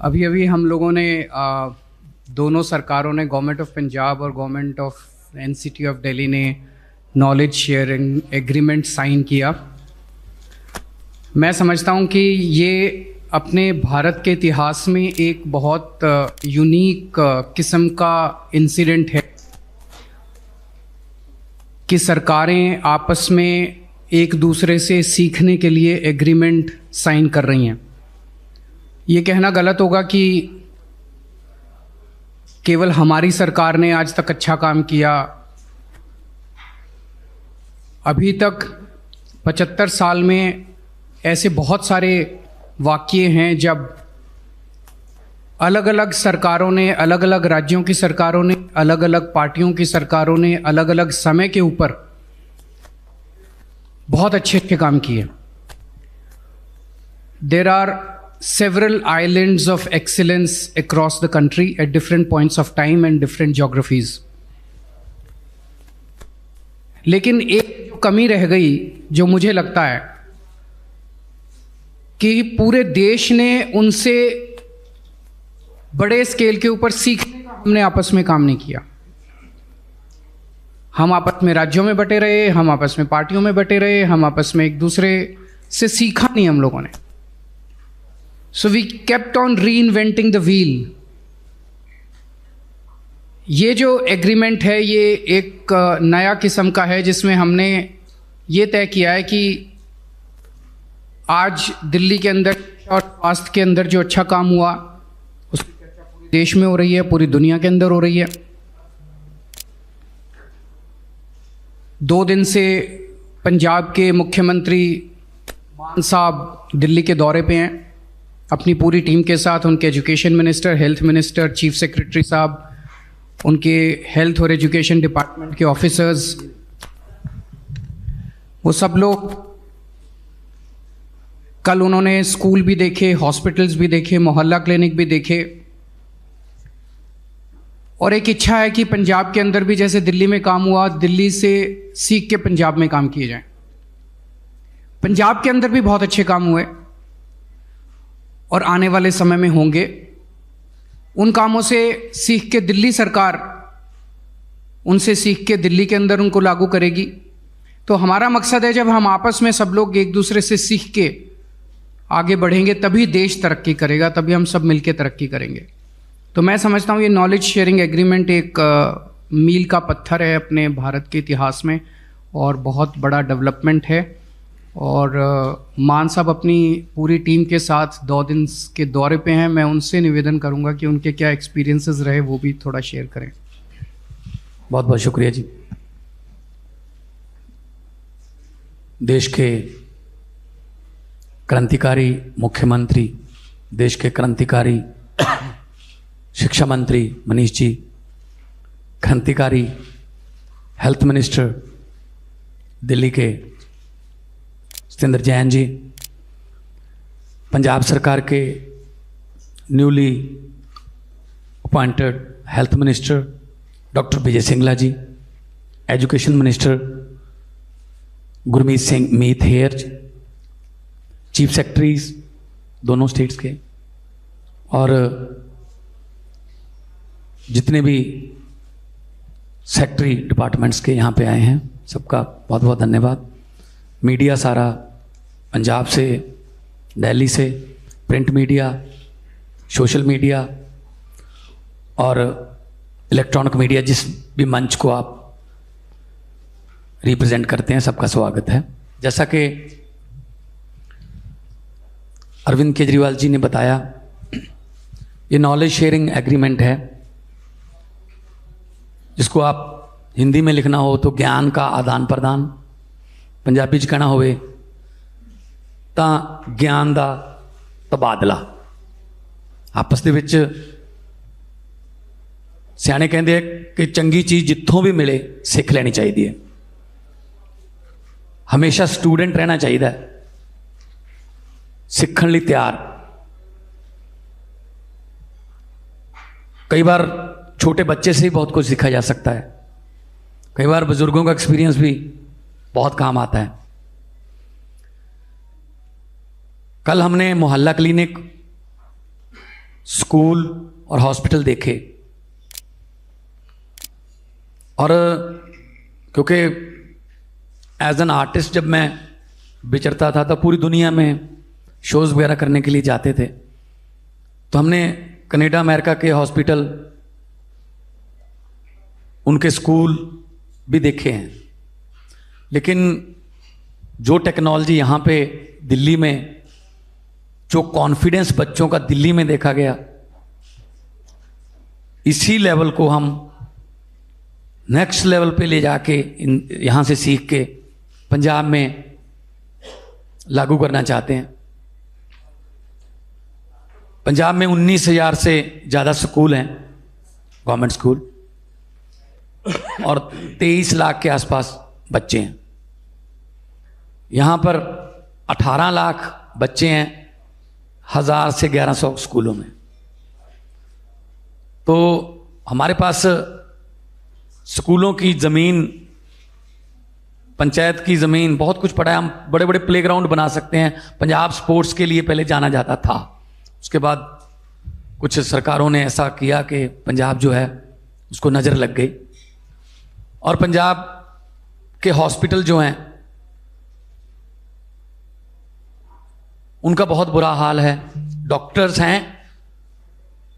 अभी अभी हम लोगों ने दोनों सरकारों ने, गवर्नमेंट ऑफ पंजाब और government of NCT of Delhi ने नॉलेज शेयरिंग एग्रीमेंट साइन किया। मैं समझता हूँ कि ये अपने भारत के इतिहास में एक बहुत यूनिक किस्म का इंसिडेंट है कि सरकारें आपस में एक दूसरे से सीखने के लिए एग्रीमेंट साइन कर रही हैं। ये कहना गलत होगा कि केवल हमारी सरकार ने आज तक अच्छा काम किया। अभी तक 75 साल में ऐसे बहुत सारे वाक़ये हैं जब अलग अलग सरकारों ने, अलग अलग राज्यों की सरकारों ने, अलग अलग पार्टियों की सरकारों ने अलग अलग समय के ऊपर बहुत अच्छे अच्छे काम किए। There are several islands of excellence across the country at different points of time and different geographies. लेकिन एक जो कमी रह गई, जो मुझे लगता है कि पूरे देश ने उनसे बड़े स्केल के ऊपर सीखने का हमने आपस में काम नहीं किया। हम आपस में राज्यों में बटे रहे, हम आपस में पार्टियों में बटे रहे, हम आपस में एक दूसरे से सीखा नहीं हम लोगों ने। So we kept on reinventing the wheel. ये जो एग्रीमेंट है ये एक नया किस्म का है जिसमें हमने ये तय किया है कि आज दिल्ली के अंदर और स्वास्थ्य के अंदर जो अच्छा काम हुआ उसकी चर्चा पूरे देश में हो रही है, पूरी दुनिया के अंदर हो रही है। 2 दिन से पंजाब के मुख्यमंत्री मान साहब दिल्ली के दौरे पे हैं अपनी पूरी टीम के साथ। उनके education minister, health minister, chief secretary साहब, उनके हेल्थ और एजुकेशन डिपार्टमेंट के ऑफिसर्स, वो सब लोग कल उन्होंने स्कूल भी देखे, हॉस्पिटल्स भी देखे, मोहल्ला क्लिनिक भी देखे। और एक इच्छा है कि पंजाब के अंदर भी जैसे दिल्ली में काम हुआ, दिल्ली से सीख के पंजाब में काम किए जाएं। पंजाब के अंदर भी बहुत अच्छे काम हुए और आने वाले समय में होंगे। उन कामों से सीख के दिल्ली सरकार उनसे सीख के दिल्ली के अंदर उनको लागू करेगी। तो हमारा मकसद है जब हम आपस में सब लोग एक दूसरे से सीख के आगे बढ़ेंगे तभी देश तरक्की करेगा, तभी हम सब मिलके तरक्की करेंगे। तो मैं समझता हूँ ये नॉलेज शेयरिंग एग्रीमेंट एक मील का पत्थर है अपने भारत के इतिहास में और बहुत बड़ा डेवलपमेंट है। और मान साहब अपनी पूरी टीम के साथ 2 दिन के दौरे पे हैं। मैं उनसे निवेदन करूंगा कि उनके क्या एक्सपीरियंसेस रहे वो भी थोड़ा शेयर करें। बहुत बहुत शुक्रिया जी। देश के क्रांतिकारी मुख्यमंत्री, देश के क्रांतिकारी शिक्षा मंत्री मनीष जी, क्रांतिकारी हेल्थ मिनिस्टर दिल्ली के सत्येंद्र जैन जी, पंजाब सरकार के newly appointed health minister doctor Vijay Singla ji, education minister Gurmeet Singh Meet Hayer, chief secretaries दोनों स्टेट्स के, और जितने भी सेक्रेटरी डिपार्टमेंट्स के यहाँ पे आए हैं सबका बहुत बहुत धन्यवाद। मीडिया सारा, पंजाब से, दिल्ली से, प्रिंट मीडिया, सोशल मीडिया और इलेक्ट्रॉनिक मीडिया, जिस भी मंच को आप रिप्रेजेंट करते हैं, सबका स्वागत है। जैसा कि अरविंद केजरीवाल जी ने बताया, ये नॉलेज शेयरिंग एग्रीमेंट है जिसको आप हिंदी में लिखना हो तो ज्ञान का आदान प्रदान, पंजाबी च कहना होवे तां ज्ञान दा तबादला। आपस दे विच सियाणे कहंदे कि चंगी चीज़ जित्थों भी मिले सिख लेनी चाहिए है। हमेशा स्टूडेंट रहना चाहिए, सीखण लई तैयार। कई बार छोटे बच्चे से ही बहुत कुछ सीखा जा सकता है, कई बार बुजुर्गों का एक्सपीरियंस भी बहुत काम आता है। कल हमने मोहल्ला क्लिनिक स्कूल और हॉस्पिटल देखे, और क्योंकि एज एन आर्टिस्ट जब मैं विचरता था तो पूरी दुनिया में शोज़ वगैरह करने के लिए जाते थे, तो हमने कनाडा अमेरिका के हॉस्पिटल, उनके स्कूल भी देखे हैं। लेकिन जो टेक्नोलॉजी यहाँ पे दिल्ली में, जो कॉन्फिडेंस बच्चों का दिल्ली में देखा गया, इसी लेवल को हम नेक्स्ट लेवल पे ले जाके यहाँ से सीख के पंजाब में लागू करना चाहते हैं। पंजाब में 19,000 से ज़्यादा स्कूल हैं, गवर्नमेंट स्कूल, और 23 लाख के आसपास बच्चे हैं। यहाँ पर 18 लाख बच्चे हैं 1000 से 1100 स्कूलों में। तो हमारे पास स्कूलों की ज़मीन, पंचायत की ज़मीन, बहुत कुछ पड़ा है। हम बड़े बड़े प्लेग्राउंड बना सकते हैं। पंजाब स्पोर्ट्स के लिए पहले जाना जाता था, उसके बाद कुछ सरकारों ने ऐसा किया कि पंजाब जो है उसको नज़र लग गई, और पंजाब के हॉस्पिटल जो हैं उनका बहुत बुरा हाल है। डॉक्टर्स हैं,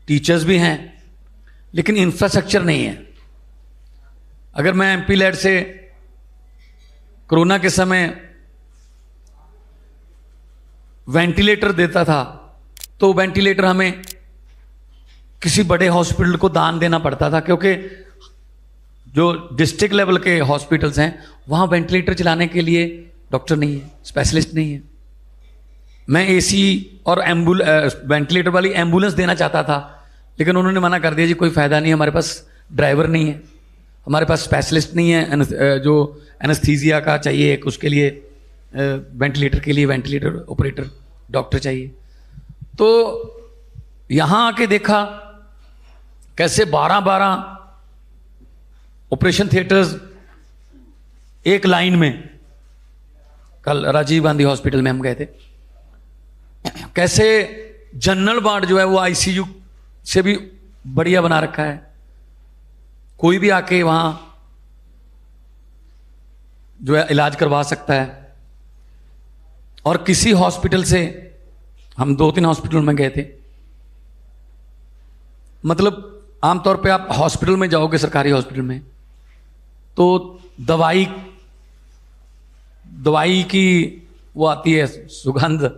टीचर्स भी हैं, लेकिन इंफ्रास्ट्रक्चर नहीं है। अगर मैं एमपी लैड से कोरोना के समय वेंटिलेटर देता था, तो वेंटिलेटर हमें किसी बड़े हॉस्पिटल को दान देना पड़ता था, क्योंकि जो डिस्ट्रिक्ट लेवल के हॉस्पिटल्स हैं वहाँ वेंटिलेटर चलाने के लिए डॉक्टर नहीं है, स्पेशलिस्ट नहीं है। मैं एसी और वेंटिलेटर वाली एम्बुलेंस देना चाहता था, लेकिन उन्होंने मना कर दिया, जी कोई फ़ायदा नहीं है, हमारे पास ड्राइवर नहीं है, हमारे पास स्पेशलिस्ट नहीं है, जो एनेस्थीसिया का चाहिए एक, उसके लिए वेंटिलेटर के लिए वेंटिलेटर ऑपरेटर डॉक्टर चाहिए। तो यहाँ आके देखा कैसे 12-12 ऑपरेशन थिएटर्स एक लाइन में। कल राजीव गांधी हॉस्पिटल में हम गए थे, कैसे जनरल वार्ड जो है वो आईसीयू से भी बढ़िया बना रखा है। कोई भी आके वहां जो है इलाज करवा सकता है। और किसी हॉस्पिटल से, हम 2-3 हॉस्पिटल में गए थे, मतलब आमतौर पे आप हॉस्पिटल में जाओगे, सरकारी हॉस्पिटल में, तो दवाई की वो आती है सुगंध।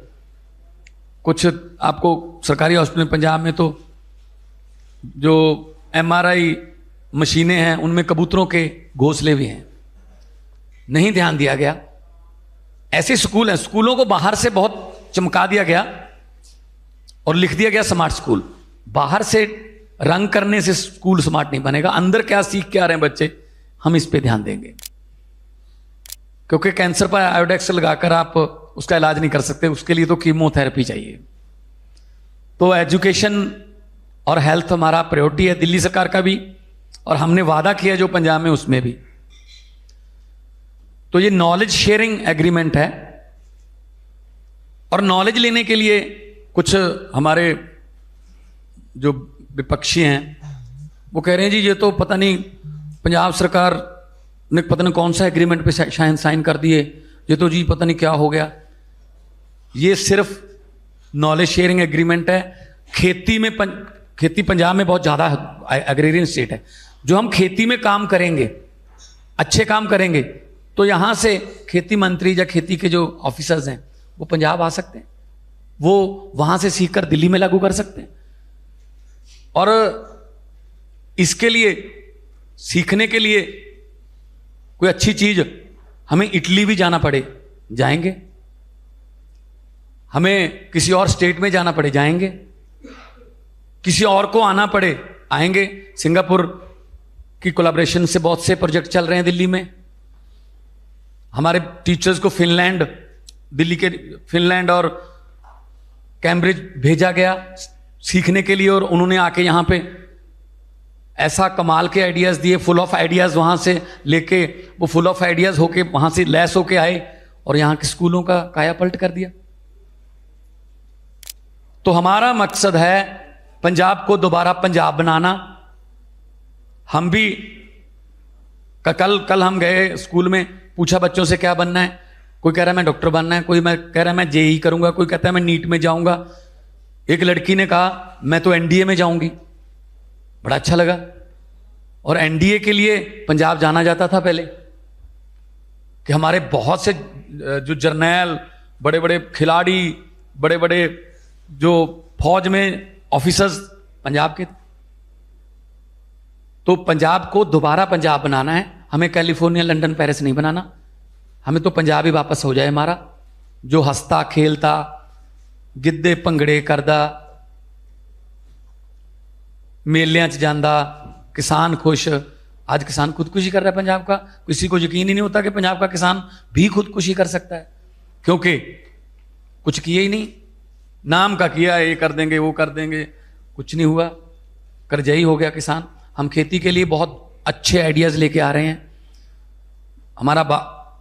कुछ आपको सरकारी हॉस्पिटल में पंजाब में तो जो एमआरआई मशीनें हैं उनमें कबूतरों के घोंसले भी हैं, नहीं ध्यान दिया गया। ऐसे स्कूल हैं, स्कूलों को बाहर से बहुत चमका दिया गया और लिख दिया गया स्मार्ट स्कूल। बाहर से रंग करने से स्कूल स्मार्ट नहीं बनेगा, अंदर क्या सीख के आ रहे हैं बच्चे, हम इस पे ध्यान देंगे। क्योंकि कैंसर पर आयोडेक्स लगाकर आप उसका इलाज नहीं कर सकते, उसके लिए तो कीमोथेरेपी चाहिए। तो एजुकेशन और हेल्थ हमारा प्रायोरिटी है, दिल्ली सरकार का भी, और हमने वादा किया जो पंजाब में उसमें भी। तो ये नॉलेज शेयरिंग एग्रीमेंट है, और नॉलेज लेने के लिए कुछ हमारे जो विपक्षी हैं वो कह रहे हैं जी ये तो पता नहीं पंजाब सरकार ने पता नहीं कौन सा एग्रीमेंट पे शायद साइन कर दिए, ये तो जी पता नहीं क्या हो गया। ये सिर्फ नॉलेज शेयरिंग एग्रीमेंट है। खेती पंजाब में बहुत ज़्यादा एग्रेरियन स्टेट है। जो हम खेती में काम करेंगे, अच्छे काम करेंगे, तो यहाँ से खेती मंत्री या खेती के जो ऑफिसर्स हैं वो पंजाब आ सकते हैं, वो वहाँ से सीखकर दिल्ली में लागू कर सकते हैं। और इसके लिए, सीखने के लिए कोई अच्छी चीज़, हमें इटली भी जाना पड़े जाएंगे, हमें किसी और स्टेट में जाना पड़े जाएंगे, किसी और को आना पड़े आएंगे। सिंगापुर की कोलैबोरेशन से बहुत से प्रोजेक्ट चल रहे हैं दिल्ली में। हमारे टीचर्स को फिनलैंड, दिल्ली के फिनलैंड और कैम्ब्रिज भेजा गया सीखने के लिए, और उन्होंने आके यहाँ पे ऐसा कमाल के आइडियाज़ दिए, फुल ऑफ आइडियाज़ वहाँ से लेके, वो फुल ऑफ आइडियाज़ होके वहाँ से लैस होके आए और यहाँ के स्कूलों का काया पलट कर दिया। तो हमारा मकसद है पंजाब को दोबारा पंजाब बनाना। हम भी कल हम गए स्कूल में, पूछा बच्चों से क्या बनना है, कोई कह रहा है मैं डॉक्टर बनना है, कोई मैं कह रहा है मैं जेई करूंगा, कोई कहता है मैं नीट में जाऊंगा। एक लड़की ने कहा मैं तो एनडीए में जाऊंगी, बड़ा अच्छा लगा। और एनडीए के लिए पंजाब जाना जाता था पहले, कि हमारे बहुत से जो जर्नैल, बड़े बड़े खिलाड़ी, बड़े बड़े जो फौज में ऑफिसर्स पंजाब के थे। तो पंजाब को दोबारा पंजाब बनाना है, हमें कैलिफोर्निया, लंदन, पेरिस नहीं बनाना। हमें तो पंजाब ही वापस हो जाए हमारा, जो हंसता खेलता, गिद्धे भंगड़े करदा, मेलियां च जांदा, किसान खुश। आज किसान खुदकुशी कर रहा है पंजाब का, किसी को यकीन ही नहीं होता कि पंजाब का किसान भी खुदकुशी कर सकता है, क्योंकि कुछ किए ही नहीं, नाम का किया, ये कर देंगे वो कर देंगे, कुछ नहीं हुआ, करजई हो गया किसान। हम खेती के लिए बहुत अच्छे आइडियाज लेके आ रहे हैं। हमारा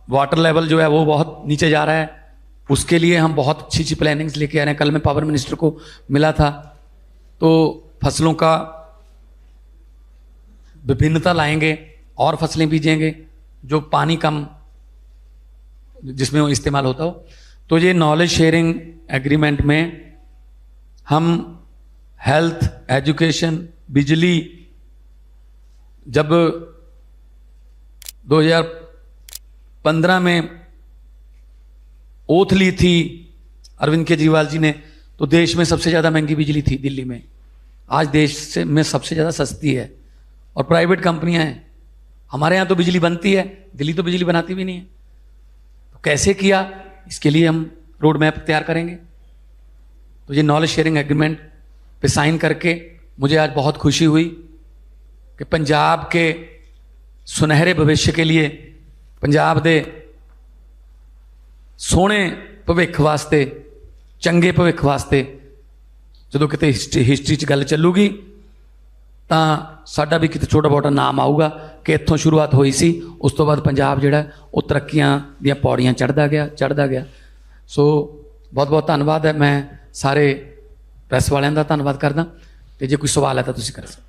वाटर लेवल जो है वो बहुत नीचे जा रहा है, उसके लिए हम बहुत अच्छी अच्छी प्लानिंग्स लेके आ रहे हैं। कल मैं पावर मिनिस्टर को मिला था, तो फसलों का विभिन्नता लाएंगे और फसलें बीजेंगे जो पानी कम जिसमें वो इस्तेमाल होता हो। तो ये नॉलेज शेयरिंग एग्रीमेंट में हम हेल्थ, एजुकेशन, बिजली, जब 2015 में ओथ ली थी अरविंद केजरीवाल जी ने, तो देश में सबसे ज़्यादा महंगी बिजली थी दिल्ली में। आज देश में सबसे ज़्यादा सस्ती है, और प्राइवेट कंपनियां हैं। हमारे यहाँ तो बिजली बनती है, दिल्ली तो बिजली बनाती भी नहीं है। तो कैसे किया, इसके लिए हम रोड मैप तैयार करेंगे। तो ये नॉलेज शेयरिंग एग्रीमेंट पे साइन करके मुझे आज बहुत खुशी हुई कि पंजाब के सुनहरे भविष्य के लिए, पंजाब दे सोहने भविख वास्ते, चंगे भविख वास्ते जो किते हिस्ट्री च गल चलूगी, तो साडा भी किते छोटा मोटा नाम आऊगा कि इत्थों शुरुआत हुई सी, उस तो बाद पंजाब जिहड़ा वो तरक्कियां दी पौड़ियां चढ़दा गया। सो बहुत बहुत धन्नवाद है। मैं सारे प्रेस वालियां दा धन्नवाद करदा, ते जे कोई सवाल है तो तुसीं कर सकदे।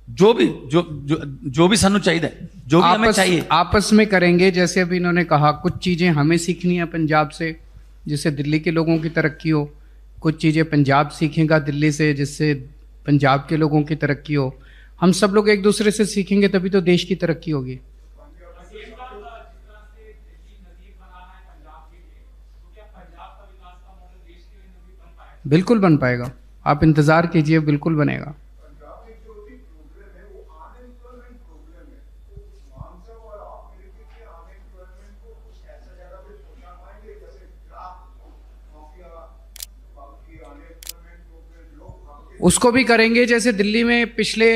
जो भी सानू चाहिए, जो भी हमें चाहिए आपस में करेंगे। जैसे अभी इन्होंने कहा कुछ चीज़ें हमें सीखनी है पंजाब से, जिससे दिल्ली के लोगों की तरक्की हो, कुछ चीज़ें पंजाब सीखेगा दिल्ली से, जिससे पंजाब के लोगों की तरक्की हो। हम सब लोग एक दूसरे से सीखेंगे तभी तो देश की तरक्की होगी। बिल्कुल बन पाएगा, आप इंतज़ार कीजिए, बिल्कुल बनेगा। उसको भी करेंगे। जैसे दिल्ली में पिछले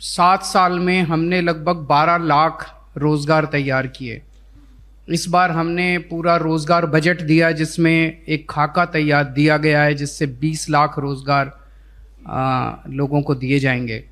7 साल में हमने लगभग 12 लाख रोज़गार तैयार किए। इस बार हमने पूरा रोज़गार बजट दिया, जिसमें एक खाका तैयार दिया गया है, जिससे 20 लाख रोज़गार लोगों को दिए जाएंगे।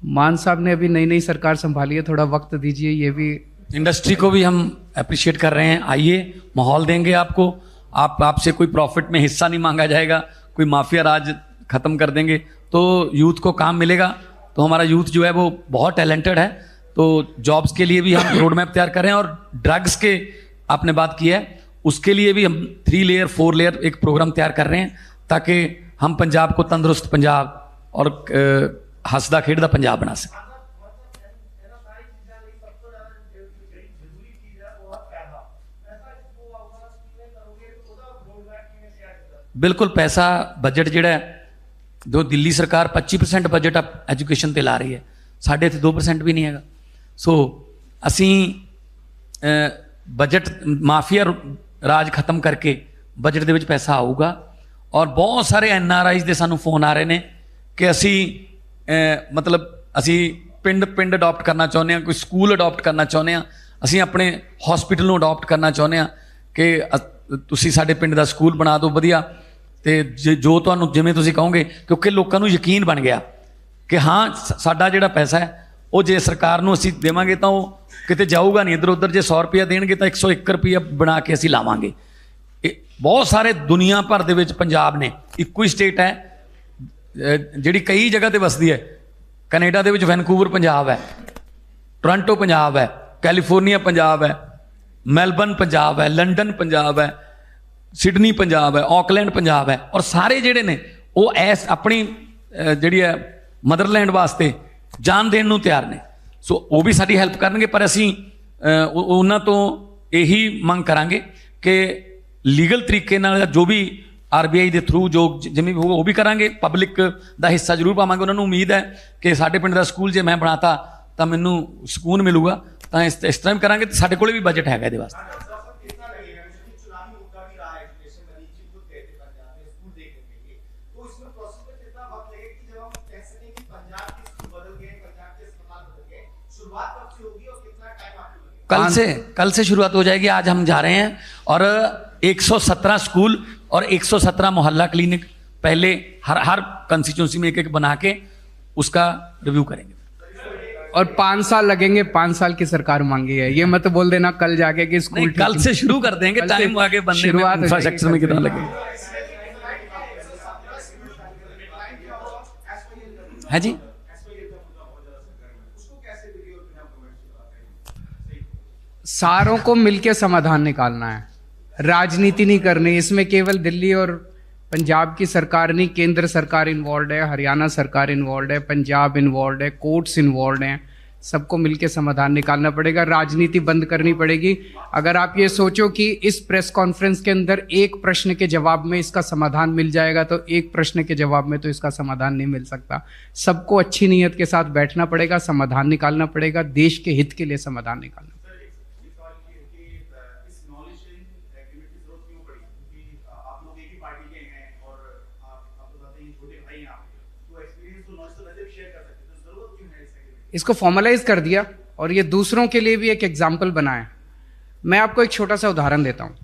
मान साहब ने अभी नई नई सरकार संभाली है, थोड़ा वक्त दीजिए। ये भी इंडस्ट्री को भी हम अप्रिशिएट कर रहे हैं। आइए, माहौल देंगे आपको, आपसे कोई प्रॉफिट में हिस्सा नहीं मांगा जाएगा, कोई माफिया राज ख़त्म कर देंगे, तो यूथ को काम मिलेगा। तो हमारा यूथ जो है वो बहुत टैलेंटेड है, तो जॉब्स के लिए भी हम रोड मैप तैयार कर रहे हैं। और ड्रग्स के आपने बात की है, उसके लिए भी हम 3 लेयर 4 लेयर एक प्रोग्राम तैयार कर रहे हैं, ताकि हम पंजाब को तंदुरुस्त पंजाब और हंसदा खेडदा पंजाब बना सकें। बिल्कुल, पैसा बजट जिहड़ा है, जो दिल्ली सरकार 25% बजट आप एजुकेशन ते ला रही है, साढ़े इत्थे 2% भी नहीं है। सो असी बजट माफिया राज खत्म करके बजट दे विच पैसा आऊगा। और बहुत सारे NRIs दे सानू फोन आ रहे हैं कि असी मतलब असी पिंड अडॉप्ट करना चाਹੁੰਦੇ हैं, कोई स्कूल अडॉप्ट करना चाਹੁੰਦੇ हैं, असी अपने हॉस्पिटल ਨੂੰ अडॉप्ट करना चाਹੁੰਦੇ हैं कि तुसी साडे पिंड दा स्कूल बना दो वधिया। तो जो तुहानू जिवें तुसीं कहोगे, क्योंकि लोगों को यकीन बन गया कि हाँ साडा जिहड़ा पैसा है वो जे सरकार नूं असीं देवांगे तो वो किते जाऊगा नहीं इधर उधर। जे 100 रुपया देणगे तो 101 रुपया बना के असीं लावांगे। ਬਹੁਤ ਸਾਰੇ ਦੁਨੀਆ ਭਰ ਦੇ ਵਿੱਚ ਪੰਜਾਬ ਨੇ, ਇੱਕੋ ਹੀ ਸਟੇਟ ਹੈ ਜਿਹੜੀ ਕਈ ਜਗ੍ਹਾ ਤੇ ਵਸਦੀ ਹੈ। ਕੈਨੇਡਾ ਦੇ ਵਿੱਚ ਵੈਨਕੂਵਰ ਪੰਜਾਬ ਹੈ, ਟੋਰਾਂਟੋ ਪੰਜਾਬ ਹੈ, ਕੈਲੀਫੋਰਨੀਆ ਪੰਜਾਬ ਹੈ, ਮੈਲਬਰਨ ਪੰਜਾਬ ਹੈ, ਲੰਡਨ ਪੰਜਾਬ ਹੈ, ਸਿਡਨੀ ਪੰਜਾਬ ਹੈ, ਆਕਲੈਂਡ ਪੰਜਾਬ ਹੈ। ਔਰ ਸਾਰੇ ਜਿਹੜੇ ਨੇ ਉਹ ਐਸ ਆਪਣੀ ਜਿਹੜੀ ਹੈ ਮਦਰਲੈਂਡ ਵਾਸਤੇ ਜਾਨ ਦੇਣ ਨੂੰ ਤਿਆਰ ਨੇ। ਸੋ ਉਹ ਵੀ ਸਾਡੀ ਹੈਲਪ ਕਰਨਗੇ, ਪਰ ਅਸੀਂ ਉਹਨਾਂ ਤੋਂ ਇਹੀ ਮੰਗ ਕਰਾਂਗੇ ਕਿ ਲੀਗਲ ਤਰੀਕੇ ਨਾਲ ਜੋ ਵੀ RBI ਦੇ ਥਰੂ ਜੋ ਜਿਵੇਂ ਵੀ ਹੋਊਗਾ ਉਹ ਵੀ ਕਰਾਂਗੇ। ਪਬਲਿਕ ਦਾ ਹਿੱਸਾ ਜ਼ਰੂਰ ਪਾਵਾਂਗੇ। ਉਹਨਾਂ ਨੂੰ ਉਮੀਦ ਹੈ ਕਿ ਸਾਡੇ ਪਿੰਡ ਦਾ ਸਕੂਲ ਜੇ ਮੈਂ ਬਣਾਤਾ ਤਾਂ ਮੈਨੂੰ ਸਕੂਨ ਮਿਲੂਗਾ, ਤਾਂ ਇਸ ਤਰ੍ਹਾਂ ਵੀ ਕਰਾਂਗੇ। ਸਾਡੇ ਕੋਲ ਵੀ ਬਜਟ ਹੈਗਾ ਇਹਦੇ ਵਾਸਤੇ। कल से शुरुआत हो जाएगी। आज हम जा रहे हैं और 117 स्कूल और 117 मोहल्ला क्लिनिक पहले हर कंस्टिट्यूंसी में एक बना के उसका रिव्यू करेंगे। और 5 साल लगेंगे, 5 साल की सरकार मांगी है, ये मत बोल देना कल जाके कि स्कूल कल से शुरू कर देंगे। टाइम आगे बनने में, इंफ्रास्ट्रक्चर में कितना लगेगा है जी। सारों को मिलके समाधान निकालना है, राजनीति नहीं करनी। इसमें केवल दिल्ली और पंजाब की सरकार नहीं, केंद्र सरकार इन्वॉल्व है, हरियाणा सरकार इन्वॉल्व है, पंजाब इन्वॉल्व है, कोर्ट्स इन्वॉल्व हैं। सबको मिलके समाधान निकालना पड़ेगा, राजनीति बंद करनी पड़ेगी। अगर आप ये सोचो कि इस प्रेस कॉन्फ्रेंस के अंदर एक प्रश्न के जवाब में इसका समाधान मिल जाएगा, तो एक प्रश्न के जवाब में तो इसका समाधान नहीं मिल सकता। सबको अच्छी नीयत के साथ बैठना पड़ेगा, समाधान निकालना पड़ेगा, देश के हित के लिए समाधान निकालना पड़ेगा। इसको फॉर्मलाइज कर दिया और ये दूसरों के लिए भी एक एग्जाम्पल बना है। मैं आपको एक छोटा सा उदाहरण देता हूँ।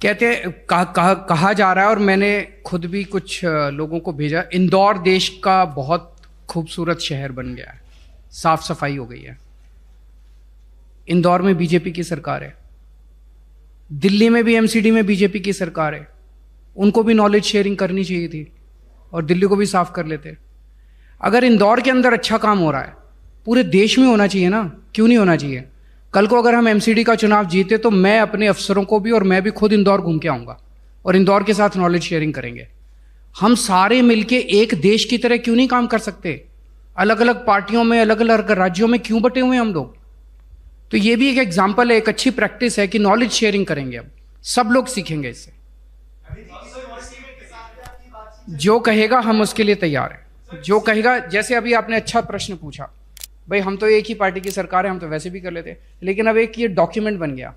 कहते कहा जा रहा है, और मैंने खुद भी कुछ लोगों को भेजा, इंदौर देश का बहुत खूबसूरत शहर बन गया है, साफ सफाई हो गई है। इंदौर में बीजेपी की सरकार है, दिल्ली में भी MCD में बीजेपी की सरकार है। उनको भी नॉलेज शेयरिंग करनी चाहिए थी और दिल्ली को भी साफ कर लेते। अगर इंदौर के अंदर अच्छा काम हो रहा है, पूरे देश में होना चाहिए ना, क्यों नहीं होना चाहिए? कल को अगर हम MCD का चुनाव जीते तो मैं अपने अफसरों को भी और मैं भी खुद इंदौर घूम के आऊँगा और इंदौर के साथ नॉलेज शेयरिंग करेंगे। हम सारे मिलके एक देश की तरह क्यों नहीं काम कर सकते? अलग अलग पार्टियों में, अलग अलग राज्यों में क्यों बटे हुए हैं हम लोग? तो ये भी एक एग्जाम्पल है, एक अच्छी प्रैक्टिस है कि नॉलेज शेयरिंग करेंगे। अब सब लोग सीखेंगे इससे। जो कहेगा हम उसके लिए तैयार हैं। जो कहेगा, जैसे अभी आपने अच्छा प्रश्न पूछा, भाई हम तो एक ही पार्टी की सरकार है, हम तो वैसे भी कर लेते हैं, लेकिन अब एक ये डॉक्यूमेंट बन गया।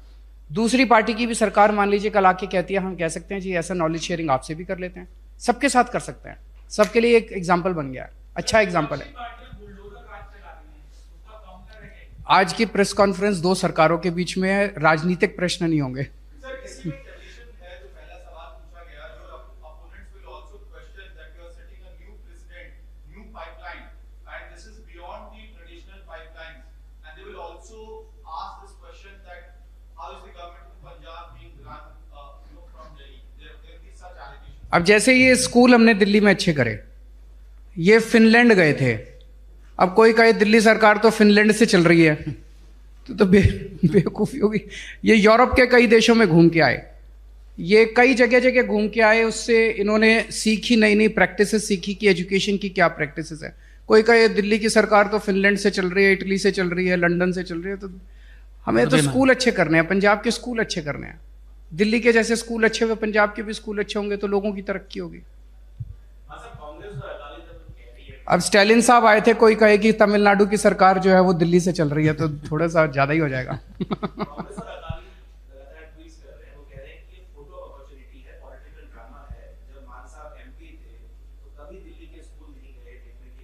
दूसरी पार्टी की भी सरकार मान लीजिए कल आके कहती है, हम कह सकते हैं जी ऐसा नॉलेज शेयरिंग आपसे भी कर लेते हैं, सबके साथ कर सकते हैं। सबके लिए एक एग्जाम्पल बन गया है, अच्छा एग्जाम्पल है। आज की प्रेस कॉन्फ्रेंस 2 सरकारों के बीच में है, राजनीतिक प्रश्न नहीं होंगे। अब जैसे ये स्कूल हमने दिल्ली में अच्छे करे, ये फिनलैंड गए थे। अब कोई कहे दिल्ली सरकार तो फिनलैंड से चल रही है, तो बेवकूफ़ी होगी। ये यूरोप के कई देशों में घूम के आए, ये कई जगह जगह घूम के आए, उससे इन्होंने सीखी, नई नई प्रैक्टिसेस सीखी कि एजुकेशन की क्या प्रैक्टिसेस है। कोई कहे दिल्ली की सरकार तो फिनलैंड से चल रही है, इटली से चल रही है, लंदन से चल रही है। तो हमें तो स्कूल अच्छे करने हैं, पंजाब के स्कूल अच्छे करने हैं। दिल्ली के जैसे स्कूल अच्छे हुए, पंजाब के भी स्कूल अच्छे होंगे तो लोगों की तरक्की होगी। अब स्टालिन साहब आए थे, कोई कहे कि तमिलनाडु की सरकार जो है वो दिल्ली से चल रही है, तो थोड़ा सा ज़्यादा ही हो जाएगा।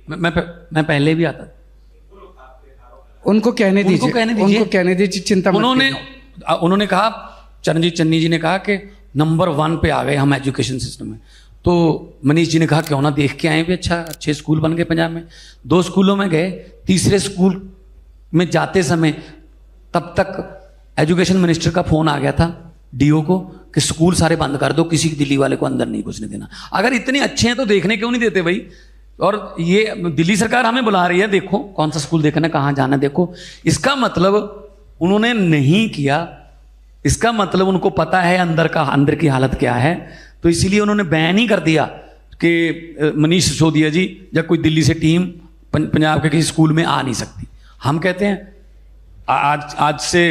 मैं पहले भी आता, उनको कहने दीजिए, उनको कहने दीजिए, चिंता मत कीजिए। उन्होंने कहा, चरणजीत चन्नी जी ने कहा कि नंबर 1 पे आ गए हम एजुकेशन सिस्टम में। तो मनीष जी ने कहा क्यों ना देख के आए भी, अच्छा अच्छे स्कूल बन गए पंजाब में। 2 स्कूलों में गए, तीसरे स्कूल में जाते समय तब तक एजुकेशन मिनिस्टर का फ़ोन आ गया था डीओ को कि स्कूल सारे बंद कर दो, किसी दिल्ली वाले को अंदर नहीं घुसने देना। अगर इतने अच्छे हैं तो देखने क्यों नहीं देते भाई? और ये दिल्ली सरकार हमें बुला रही है, देखो कौन सा स्कूल देखना, कहाँ जाना देखो। इसका मतलब उन्होंने नहीं किया, इसका मतलब उनको पता है अंदर की हालत क्या है, तो इसीलिए उन्होंने बैन ही कर दिया कि मनीष सिसोदिया जी या कोई दिल्ली से टीम पंजाब के किसी स्कूल में आ नहीं सकती। हम कहते हैं आज से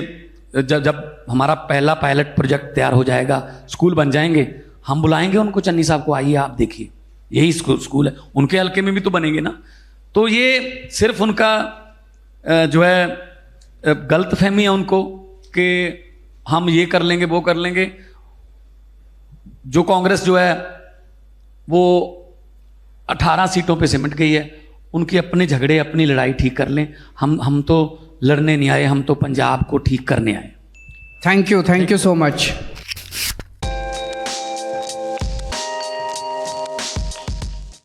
जब हमारा पहला पायलट प्रोजेक्ट तैयार हो जाएगा, स्कूल बन जाएंगे, हम बुलाएंगे उनको, चन्नी साहब को, आइए आप देखिए यही स्कूल है। उनके हल्के में भी तो बनेंगे ना। तो ये सिर्फ उनका जो है गलतफहमी है उनको कि हम ये कर लेंगे वो कर लेंगे। जो कांग्रेस जो है वो 18 सीटों पे सिमट गई है, उनके अपने झगड़े अपनी लड़ाई ठीक कर लें। हम तो लड़ने नहीं आए, हम तो पंजाब को ठीक करने आए। Thank you so much.